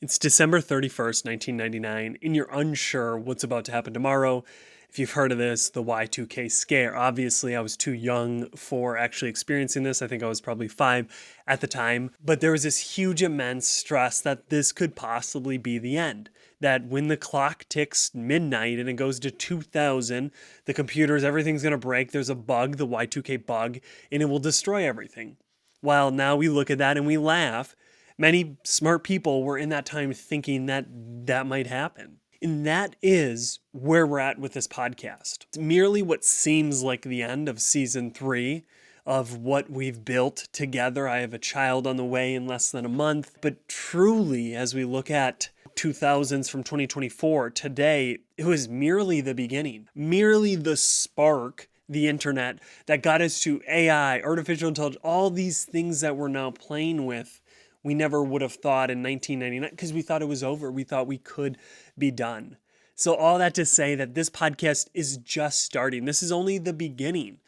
It's December 31st, 1999, and you're unsure what's about to happen tomorrow. If you've heard of this, the Y2K scare. Obviously, I was too young for actually experiencing this. I think I was probably 5 at the time. But there was this huge, immense stress that this could possibly be the end. That when the clock ticks midnight and it goes to 2000, the computers, everything's going to break. There's a bug, the Y2K bug, and it will destroy everything. While now we look at that and we laugh. Many smart people were in that time thinking that that might happen. And that is where we're at with this podcast. It's merely what seems like the end of season 3 of what we've built together. I have a child on the way in less than a month. But truly, as we look at 2000s from 2024, today, it was merely the beginning, merely the spark, the internet that got us to AI, artificial intelligence, all these things that we're now playing with. We never would have thought in 1999 because we thought it was over. We thought we could be done. So all that to say that this podcast is just starting. This is only the beginning.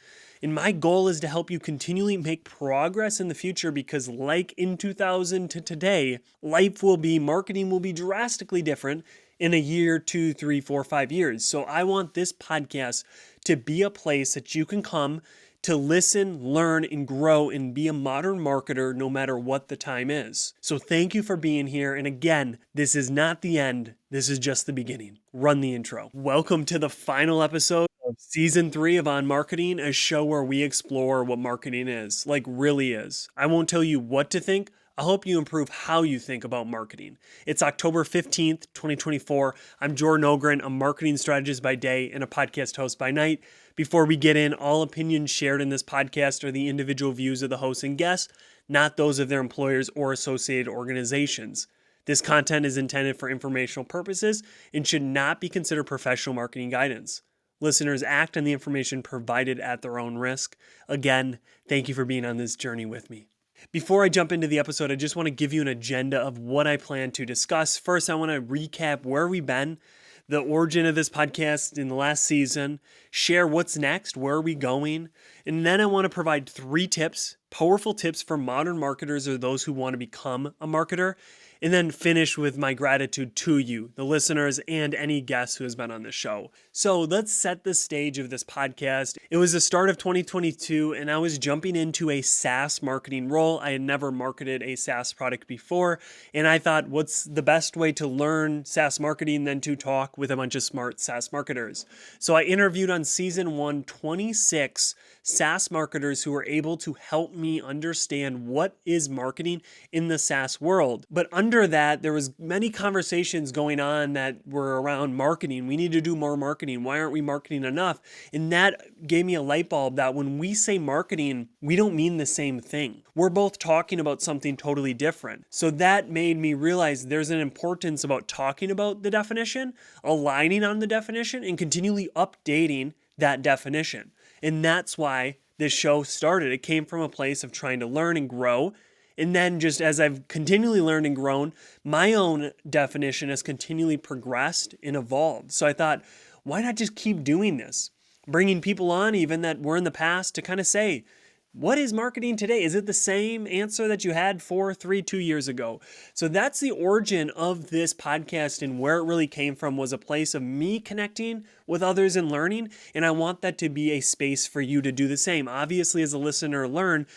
And my goal is to help you continually make progress in the future because like in 2000 to today, marketing will be drastically different in a year, 2, 3, 4, 5 years. So I want this podcast to be a place that you can come to listen, learn, and grow and be a modern marketer no matter what the time is. So thank you for being here. And again, this is not the end. This is just the beginning. Run the intro. Welcome to the final episode of season 3 of On Marketing, a show where we explore what marketing is, like really is. I won't tell you what to think. I'll help you improve how you think about marketing. It's October 15th, 2024. I'm Jordan Ogren, a marketing strategist by day and a podcast host by night. Before we get in, all opinions shared in this podcast are the individual views of the hosts and guests, not those of their employers or associated organizations. This content is intended for informational purposes and should not be considered professional marketing guidance. Listeners act on the information provided at their own risk. Again, thank you for being on this journey with me. Before I jump into the episode, I just want to give you an agenda of what I plan to discuss. First, I want to recap where we've been, the origin of this podcast in the last season, share what's next, where are we going, and then I want to provide 3 tips, powerful tips for modern marketers or those who want to become a marketer, and then finish with my gratitude to you, the listeners, and any guest who has been on the show. So let's set the stage of this podcast. It was the start of 2022, and I was jumping into a SaaS marketing role. I had never marketed a SaaS product before, and I thought, what's the best way to learn SaaS marketing than to talk with a bunch of smart SaaS marketers? So I interviewed on season 1, 26 SaaS marketers who were able to help me understand what is marketing in the SaaS world. But under that, there was many conversations going on that were around marketing. We need to do more marketing. Why aren't we marketing enough? And that gave me a light bulb that when we say marketing, we don't mean the same thing. We're both talking about something totally different. So that made me realize there's an importance about talking about the definition, aligning on the definition, and continually updating that definition. And that's why this show started. It came from a place of trying to learn and grow. And then just as I've continually learned and grown, my own definition has continually progressed and evolved. So I thought, why not just keep doing this? Bringing people on even that were in the past to kind of say, what is marketing today? Is it the same answer that you had 4, 3, 2 years ago? So that's the origin of this podcast, and where it really came from was a place of me connecting with others and learning. And I want that to be a space for you to do the same. Obviously, as a listener, learn,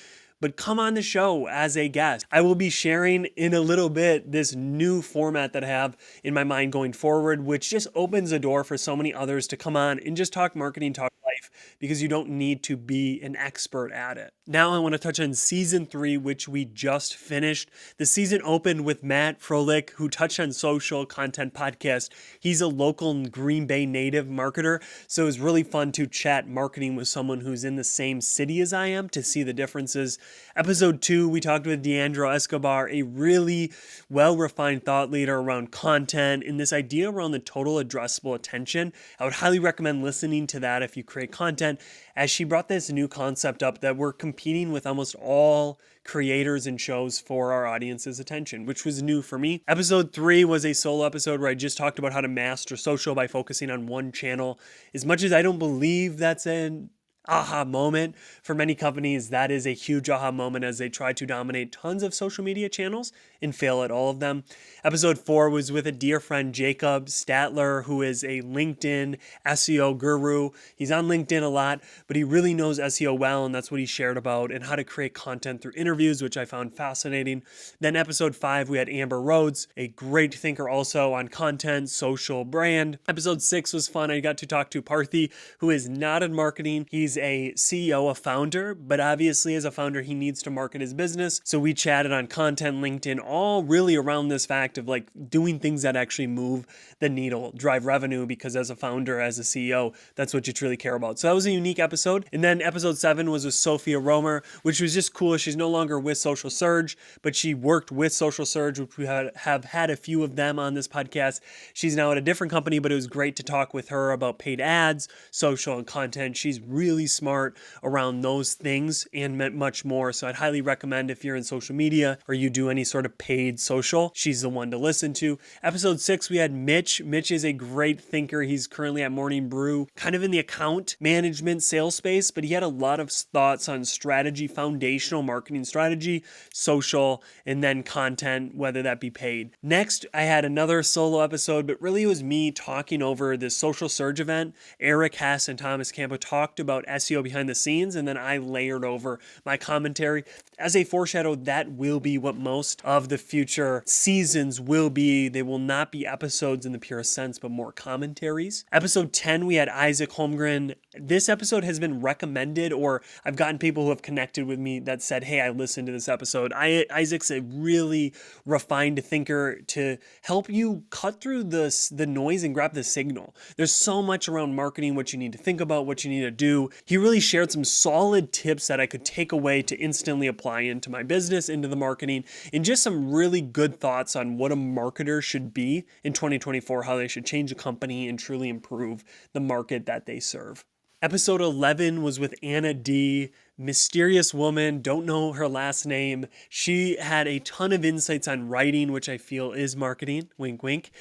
but come on the show as a guest. I will be sharing in a little bit this new format that I have in my mind going forward, which just opens a door for so many others to come on and just talk marketing, talk life, because you don't need to be an expert at it. Now I want to touch on season 3, which we just finished. The season opened with Matt Froelich, who touched on social content podcast. He's a local Green Bay native marketer, so it was really fun to chat marketing with someone who's in the same city as I am to see the differences. Episode 2, we talked with Deandro Escobar, a really well-refined thought leader around content and this idea around the total addressable attention. I would highly recommend listening to that if you create content, as she brought this new concept up that we're competing with almost all creators and shows for our audience's attention, which was new for me. Episode 3 was a solo episode where I just talked about how to master social by focusing on one channel. As much as I don't believe that's an aha moment. For many companies, that is a huge aha moment as they try to dominate tons of social media channels and fail at all of them. Episode 4 was with a dear friend, Jacob Statler, who is a LinkedIn SEO guru. He's on LinkedIn a lot, but he really knows SEO well, and that's what he shared about and how to create content through interviews, which I found fascinating. Then episode 5, we had Amber Rhodes, a great thinker also on content, social, brand. Episode 6 was fun. I got to talk to Parthi, who is not in marketing. He's a CEO, a founder, but obviously as a founder, he needs to market his business. So we chatted on content, LinkedIn, all really around this fact of like doing things that actually move the needle, drive revenue, because as a founder, as a CEO, that's what you truly care about. So that was a unique episode. And then episode 7 was with Sophia Romer, which was just cool. She's no longer with Social Surge, but she worked with Social Surge, which we have had a few of them on this podcast. She's now at a different company, but it was great to talk with her about paid ads, social, and content. She's really smart around those things and much more. So I'd highly recommend if you're in social media or you do any sort of paid social, she's the one to listen to. Episode 6, we had Mitch. Mitch is a great thinker. He's currently at Morning Brew, kind of in the account management sales space, but he had a lot of thoughts on strategy, foundational marketing strategy, social, and then content, whether that be paid. Next, I had another solo episode, but really it was me talking over this Social Surge event. Eric Hess and Thomas Campo talked about SEO behind the scenes, and then I layered over my commentary. As a foreshadow, that will be what most of the future seasons will be. They will not be episodes in the purest sense, but more commentaries. Episode 10, we had Isaac Holmgren. This episode has been recommended, or I've gotten people who have connected with me that said, hey, I listened to this episode. Isaac's a really refined thinker to help you cut through the noise and grab the signal. There's so much around marketing, what you need to think about, what you need to do. He really shared some solid tips that I could take away to instantly apply into my business, into the marketing, and just some really good thoughts on what a marketer should be in 2024, how they should change a company and truly improve the market that they serve. Episode 11 was with Anna D., mysterious woman, don't know her last name. She had a ton of insights on writing, which I feel is marketing, wink, wink,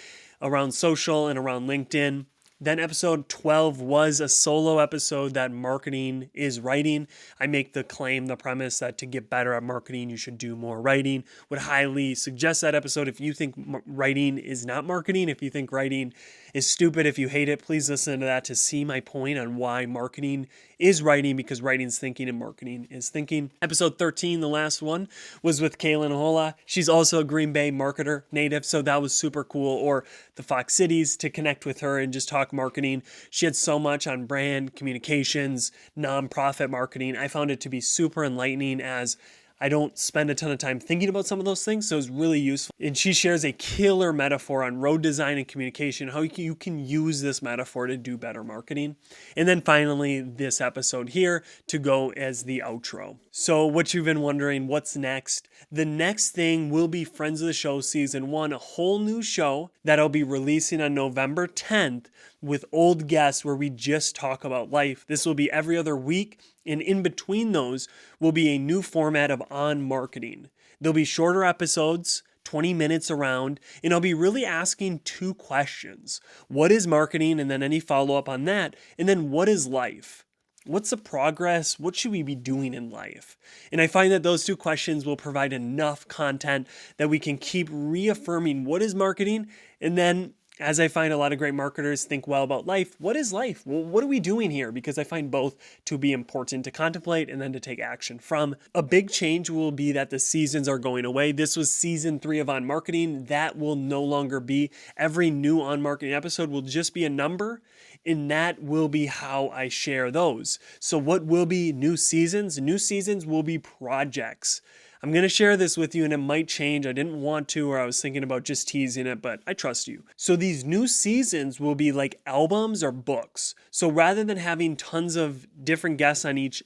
around social and around LinkedIn. Then episode 12 was a solo episode that marketing is writing. I make the claim, the premise that to get better at marketing, you should do more writing. Would highly suggest that episode if you think writing is not marketing, if you think writing is stupid, if you hate it, please listen to that to see my point on why marketing is writing, because writing is thinking and marketing is thinking. Episode 13, the last one, was with Kaylin Hola. She's also a Green Bay marketer native, so that was super cool. Or the Fox Cities, to connect with her and just talk marketing. She had so much on brand, communications, nonprofit marketing. I found it to be super enlightening as I don't spend a ton of time thinking about some of those things, so it's really useful. And she shares a killer metaphor on road design and communication, how you can use this metaphor to do better marketing. And then finally, this episode here to go as the outro. So what you've been wondering, what's next? The next thing will be Friends of the Show Season 1, a whole new show that I'll be releasing on November 10th with old guests where we just talk about life. This will be every other week. And in between those will be a new format of On Marketing. There'll be shorter episodes, 20 minutes around, and I'll be really asking 2 questions. What is marketing? And then any follow-up on that. And then what is life? What's the progress? What should we be doing in life? And I find that those 2 questions will provide enough content that we can keep reaffirming what is marketing, and then as I find a lot of great marketers think well about life, what is life? Well, what are we doing here? Because I find both to be important to contemplate and then to take action from. A big change will be that the seasons are going away. This was season 3 of On Marketing. That will no longer be. Every new On Marketing episode will just be a number, and that will be how I share those. So what will be new seasons? New seasons will be projects. I'm going to share this with you and it might change. I didn't want to, or I was thinking about just teasing it, but I trust you. So these new seasons will be like albums or books. So rather than having tons of different guests on each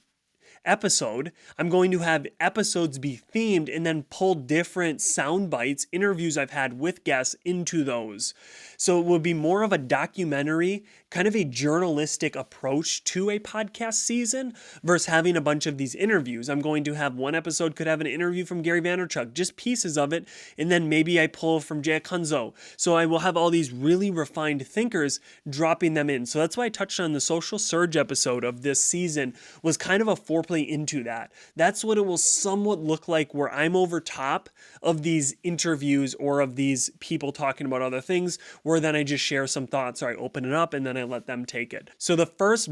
episode, I'm going to have episodes be themed and then pull different sound bites, interviews I've had with guests into those. So it will be more of a documentary kind of a journalistic approach to a podcast season versus having a bunch of these interviews. I'm going to have one episode could have an interview from Gary Vaynerchuk, just pieces of it, and then maybe I pull from Jack Hunzo. So I will have all these really refined thinkers dropping them in. So that's why I touched on the social surge episode of this season was kind of a foreplay into that. That's what it will somewhat look like, where I'm over top of these interviews or of these people talking about other things, where then I just share some thoughts, or I open it up and then I let them take it. So the first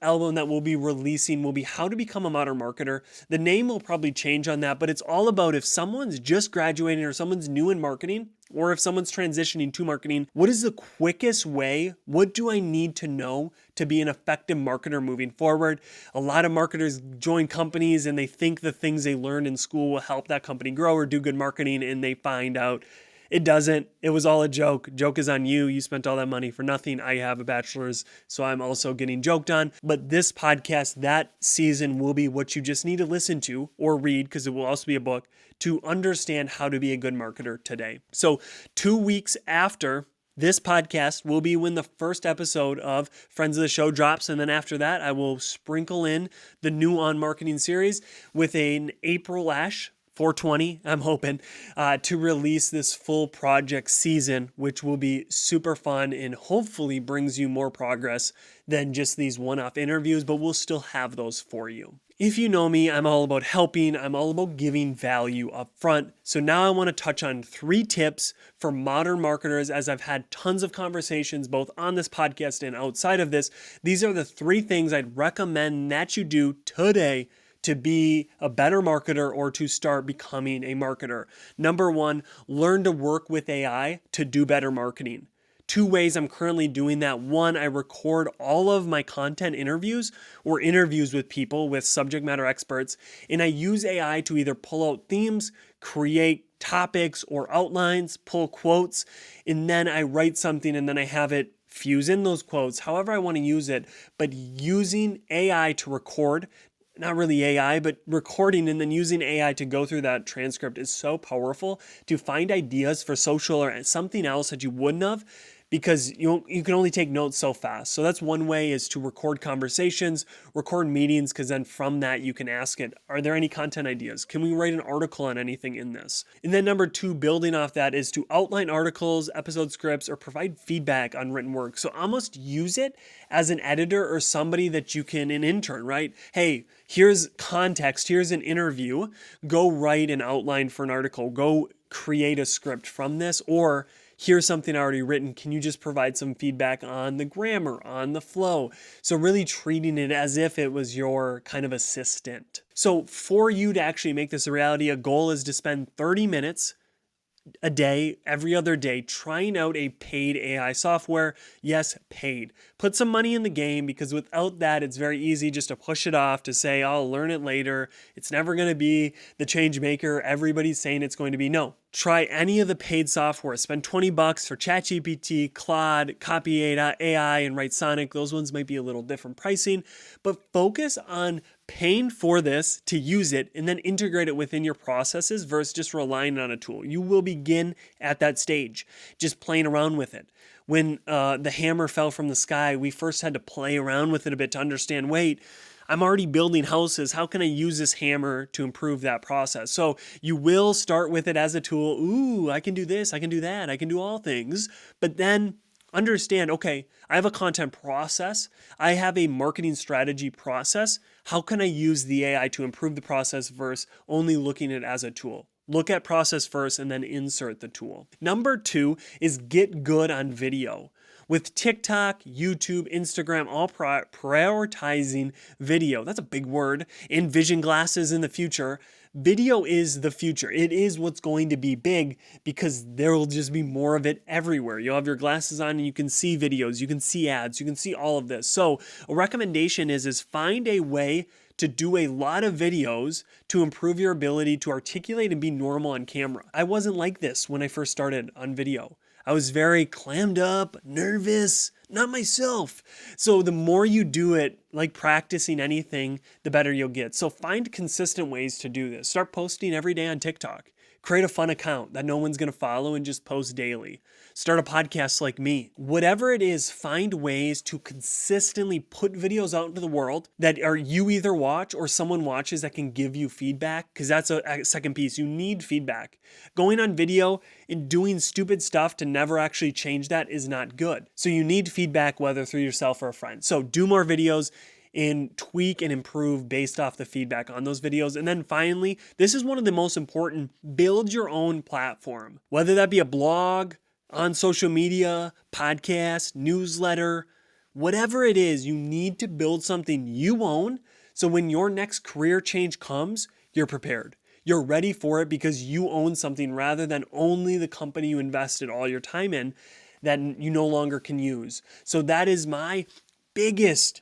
album that we'll be releasing will be How to Become a Modern Marketer. The name will probably change on that, but it's all about if someone's just graduating or someone's new in marketing, or if someone's transitioning to marketing, what is the quickest way? What do I need to know to be an effective marketer moving forward? A lot of marketers join companies and they think the things they learned in school will help that company grow or do good marketing, and they find out it doesn't. It was all a joke. Joke is on you. You spent all that money for nothing. I have a bachelor's, so I'm also getting joked on. But this podcast, that season, will be what you just need to listen to or read, because it will also be a book, to understand how to be a good marketer today. So 2 weeks after this podcast will be when the first episode of Friends of the Show drops. And then after that, I will sprinkle in the new On Marketing series with an April-ash 420, I'm hoping, to release this full project season, which will be super fun and hopefully brings you more progress than just these one-off interviews, but we'll still have those for you. If you know me, I'm all about helping. I'm all about giving value up front. So now I want to touch on 3 tips for modern marketers, as I've had tons of conversations both on this podcast and outside of this. These are the 3 things I'd recommend that you do today to be a better marketer or to start becoming a marketer. Number 1, learn to work with AI to do better marketing. 2 ways I'm currently doing that. 1, I record all of my content interviews or interviews with people, with subject matter experts, and I use AI to either pull out themes, create topics or outlines, pull quotes, and then I write something and then I have it fuse in those quotes however I want to use it. But using AI to record, not really AI, but recording and then using AI to go through that transcript is so powerful to find ideas for social or something else that you wouldn't have, because you can only take notes so fast. So that's one way, is to record conversations, record meetings, because then from that you can ask it, are there any content ideas? Can we write an article on anything in this? And then number 2, building off that, is to outline articles, episode scripts, or provide feedback on written work. So almost use it as an editor or somebody that you can, an intern, right? Hey, here's context, here's an interview, go write an outline for an article, go create a script from this, or here's something already written. Can you just provide some feedback on the grammar, on the flow? So really treating it as if it was your kind of assistant. So for you to actually make this a reality, a goal is to spend 30 minutes a day, every other day, trying out a paid AI software. Yes, paid. Put some money in the game, because without that, it's very easy just to push it off, to say, I'll learn it later. It's never going to be the change maker everybody's saying it's going to be. No. Try any of the paid software. Spend $20 for ChatGPT, Claude, Copy AI, and Write Sonic. Those ones might be a little different pricing, but focus on paying for this to use it and then integrate it within your processes versus just relying on a tool. You will begin at that stage, just playing around with it. When the hammer fell from the sky, we first had to play around with it a bit to understand, wait, I'm already building houses. How can I use this hammer to improve that process? So you will start with it as a tool. Ooh, I can do this, I can do that, I can do all things. But then understand, okay, I have a content process. I have a marketing strategy process. How can I use the AI to improve the process versus only looking at it as a tool? Look at process first and then insert the tool. Number 2 is get good on video. With TikTok, YouTube, Instagram, all prioritizing video. That's a big word. And vision glasses in the future. Video is the future. It is what's going to be big, because there will just be more of it everywhere. You'll have your glasses on and you can see videos, you can see ads, you can see all of this. So a recommendation is find a way to do a lot of videos to improve your ability to articulate and be normal on camera. I wasn't like this when I first started on video. I was very clammed up, nervous, not myself. So the more you do it, like practicing anything, the better you'll get. So find consistent ways to do this. Start posting every day on TikTok. Create a fun account that no one's going to follow and just post daily. Start a podcast like me. Whatever it is, find ways to consistently put videos out into the world that are you either watch or someone watches that can give you feedback, because that's a second piece. You need feedback. Going on video and doing stupid stuff to never actually change that is not good. So you need feedback, whether through yourself or a friend. So do more videos and tweak and improve based off the feedback on those videos. And then finally, this is one of the most important, build your own platform, whether that be a blog, on social media, podcast, newsletter, whatever it is. You need to build something you own, so when your next career change comes, you're prepared. You're ready for it because you own something, rather than only the company you invested all your time in that you no longer can use. So that is my biggest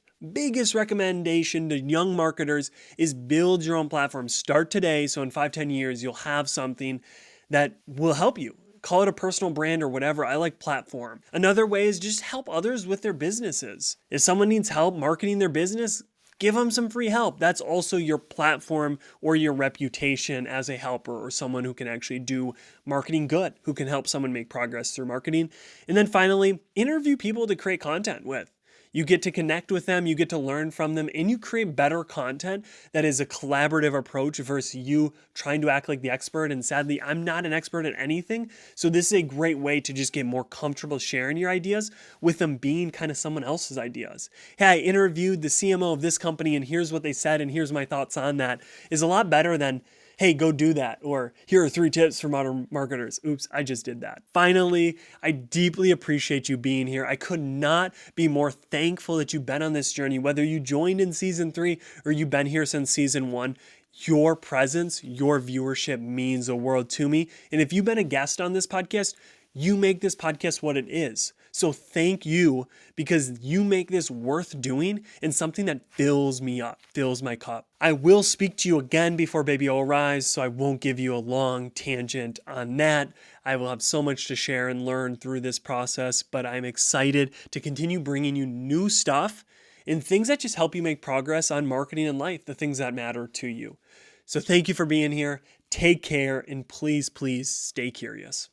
recommendation to young marketers, is build your own platform. Start today, so in 5-10 years you'll have something that will help you. Call it a personal brand or whatever. I like platform. Another way is just help others with their businesses. If someone needs help marketing their business, give them some free help. That's also your platform or your reputation as a helper, or someone who can actually do marketing good, who can help someone make progress through marketing. And then finally, interview people to create content with. You get to connect with them, you get to learn from them, and you create better content that is a collaborative approach versus you trying to act like the expert. And sadly, I'm not an expert at anything. So this is a great way to just get more comfortable sharing your ideas with them being kind of someone else's ideas. Hey, I interviewed the CMO of this company and here's what they said and here's my thoughts on that, is a lot better than, hey, go do that, or here are 3 tips for modern marketers. Oops, I just did that. Finally, I deeply appreciate you being here. I could not be more thankful that you've been on this journey, whether you joined in season 3 or you've been here since season 1. Your presence, your viewership means the world to me. And if you've been a guest on this podcast, you make this podcast what it is. So thank you, because you make this worth doing and something that fills me up, fills my cup. I will speak to you again before Baby O arrives, so I won't give you a long tangent on that. I will have so much to share and learn through this process, but I'm excited to continue bringing you new stuff and things that just help you make progress on marketing and life, the things that matter to you. So thank you for being here. Take care, and please, please stay curious.